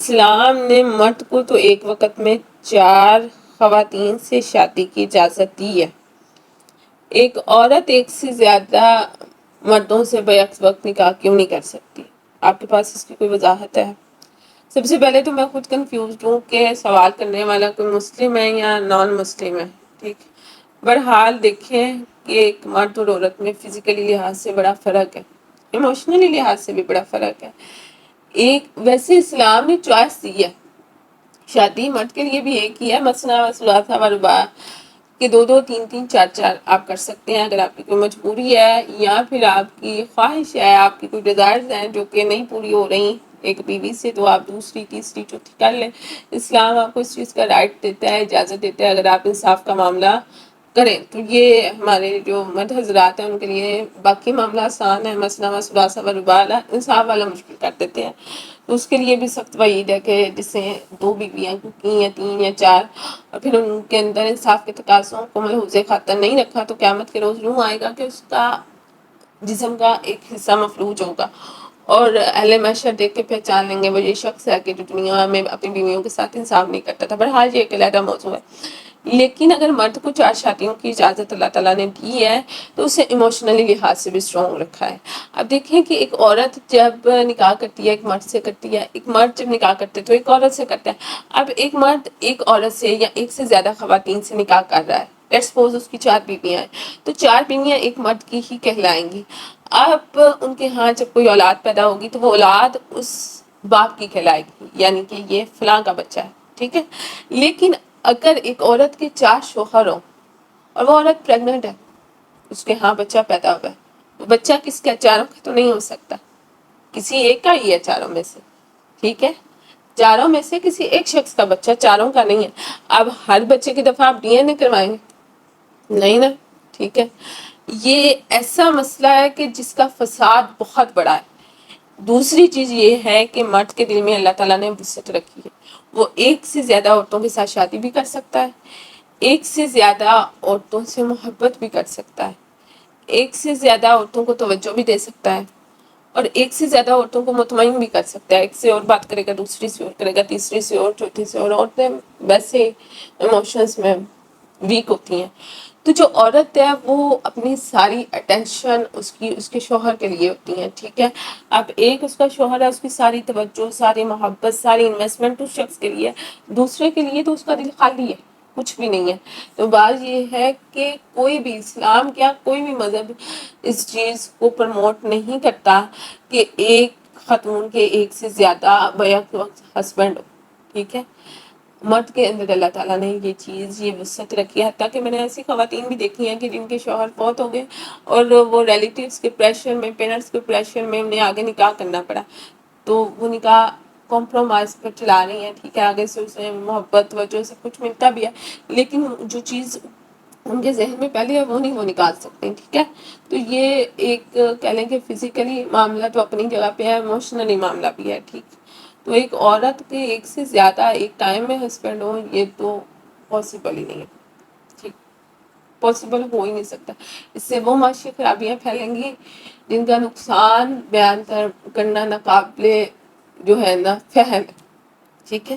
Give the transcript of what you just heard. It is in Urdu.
اسلام نے مرد کو تو ایک وقت میں 4 خواتین سے شادی کی اجازت دی ہے۔ ایک عورت ایک سے زیادہ مردوں سے بیک وقت نکاح کیوں نہیں کر سکتی؟ آپ کے پاس اس کی کوئی وضاحت ہے؟ سب سے پہلے تو میں خود کنفیوزڈ ہوں کہ سوال کرنے والا کوئی مسلم ہے یا نان مسلم ہے، ٹھیک۔ بہرحال دیکھیں کہ ایک مرد اور عورت میں فزیکلی لحاظ سے بڑا فرق ہے، ایموشنلی لحاظ سے بھی بڑا فرق ہے۔ ویسے اسلام نے چوائس دی ہے، شادی مرد کے لیے بھی ایک ہی ہے، مثنیٰ و ثلاثہ و رباع کہ 2 3 3 4 4 آپ کر سکتے ہیں اگر آپ کی کوئی مجبوری ہے یا پھر آپ کی خواہش ہے، آپ کی کوئی ڈیزائرز ہیں جو کہ نہیں پوری ہو رہی ایک بیوی سے، تو آپ دوسری تیسری چوتھی کر لیں۔ اسلام آپ کو اس چیز کا رائٹ دیتا ہے، اجازت دیتا ہے اگر آپ انصاف کا معاملہ کریں تو۔ یہ ہمارے جو مرد حضرات ہیں ان کے لیے باقی معاملہ آسان ہے، مثنیٰ و ثلاثہ و رباع، انصاف والا مشکل کر دیتے ہیں، تو اس کے لیے بھی سخت وعید ہے کہ جسے 2 بیویاں کی یا 3 یا 4 اور پھر ان کے اندر انصاف کے تقاضوں کو ملحوظ خاطر نہیں رکھا تو قیامت کے روز یوں آئے گا کہ اس کا جسم کا ایک حصہ مفلوج ہوگا اور اہل محشر دیکھ کے پہچان لیں گے وہ یہ شخص ہے کہ جو دنیا میں اپنی بیویوں کے ساتھ انصاف نہیں کرتا تھا۔ بہرحال یہ ایک علیحدہ موضوع ہے، لیکن اگر مرد کو 4 شادیوں کی اجازت اللہ تعالیٰ نے دی ہے تو اسے ایموشنلی لحاظ سے بھی اسٹرانگ رکھا ہے۔ اب دیکھیں کہ ایک عورت جب نکاح کرتی ہے ایک مرد سے کرتی ہے، ایک مرد جب نکاح کرتے ہے تو ایک عورت سے کرتا ہے۔ اب ایک مرد ایک عورت سے یا ایک سے زیادہ خواتین سے نکاح کر رہا ہے، لیٹس سپوز اس کی 4 بیویاں ہیں، تو 4 بیویاں ایک مرد کی ہی کہلائیں گی۔ اب ان کے ہاں جب کوئی اولاد پیدا ہوگی تو وہ اولاد اس باپ کی کہلائے گی، یعنی کہ یہ فلاں کا بچہ ہے، ٹھیک ہے۔ لیکن اگر ایک عورت کے 4 شوہر ہوں اور وہ عورت پریگننٹ ہے، اس کے ہاں بچہ پیدا ہوا ہے، وہ بچہ کس کا؟ 4 کا تو نہیں ہو سکتا، کسی ایک کا ہی ہے 4 میں سے، ٹھیک ہے۔ 4 میں سے کسی ایک شخص کا بچہ، 4 کا نہیں ہے۔ اب ہر بچے کی دفعہ آپ DNA کروائیں گے؟ نہیں نا، ٹھیک ہے۔ یہ ایسا مسئلہ ہے کہ جس کا فساد بہت بڑا ہے۔ دوسری چیز یہ ہے کہ مرد کے دل میں اللہ تعالیٰ نے وسعت رکھی ہے، وہ ایک سے زیادہ عورتوں کے ساتھ شادی بھی کر سکتا ہے، ایک سے زیادہ عورتوں سے محبت بھی کر سکتا ہے، ایک سے زیادہ عورتوں کو توجہ بھی دے سکتا ہے، اور ایک سے زیادہ عورتوں کو مطمئن بھی کر سکتا ہے۔ ایک سے اور بات کرے گا، دوسری سے اور کرے گا، تیسری سے اور، چوتھی سے اور۔ عورتیں ویسے ایموشنز میں ویک ہوتی ہیں، تو جو عورت ہے وہ اپنی ساری اٹینشن اس کے شوہر کے لیے ہوتی ہیں، ٹھیک ہے۔ اب ایک اس کا شوہر ہے، اس کی ساری توجہ، ساری محبت، ساری انویسٹمنٹ اس شخص کے لیے، دوسرے کے لیے تو اس کا دل خالی ہے، کچھ بھی نہیں ہے۔ تو بات یہ ہے کہ کوئی بھی اسلام کیا کوئی بھی مذہب اس چیز کو پروموٹ نہیں کرتا کہ ایک خاتون کے ایک سے زیادہ بیک وقت ہسبینڈ ہو، ٹھیک ہے۔ مرد کے اندر اللہ تعالیٰ نے یہ چیز، یہ وسعت رکھی ہے، تاکہ میں نے ایسی خواتین بھی دیکھی ہیں کہ جن کے شوہر فوت ہو گئے اور وہ ریلیٹیوز کے پریشر میں، پیرنٹس کے پریشر میں انہیں آگے نکاح کرنا پڑا، تو وہ نکاح کمپرومائز پر چلا رہی ہیں، ٹھیک ہے۔ آگے سے اسے محبت، توجہ، سب کچھ ملتا بھی ہے، لیکن جو چیز ان کے ذہن میں پہلے ہے وہ نہیں وہ نکال سکتے، ٹھیک ہے۔ تو یہ ایک کہہ لیں کہ فزیکلی معاملہ تو اپنی جگہ پہ ہے، ایموشنلی معاملہ بھی ہے، ٹھیک۔ تو ایک عورت کے ایک سے زیادہ ایک ٹائم میں ہسبینڈ ہو، یہ تو پاسبل ہی نہیں ہے، ٹھیک، پاسبل ہو ہی نہیں سکتا۔ اس سے وہ معاشی خرابیاں پھیلیں گی جن کا نقصان بیان کرنا ناقابل جو ہے نا فہم ہے، ٹھیک ہے۔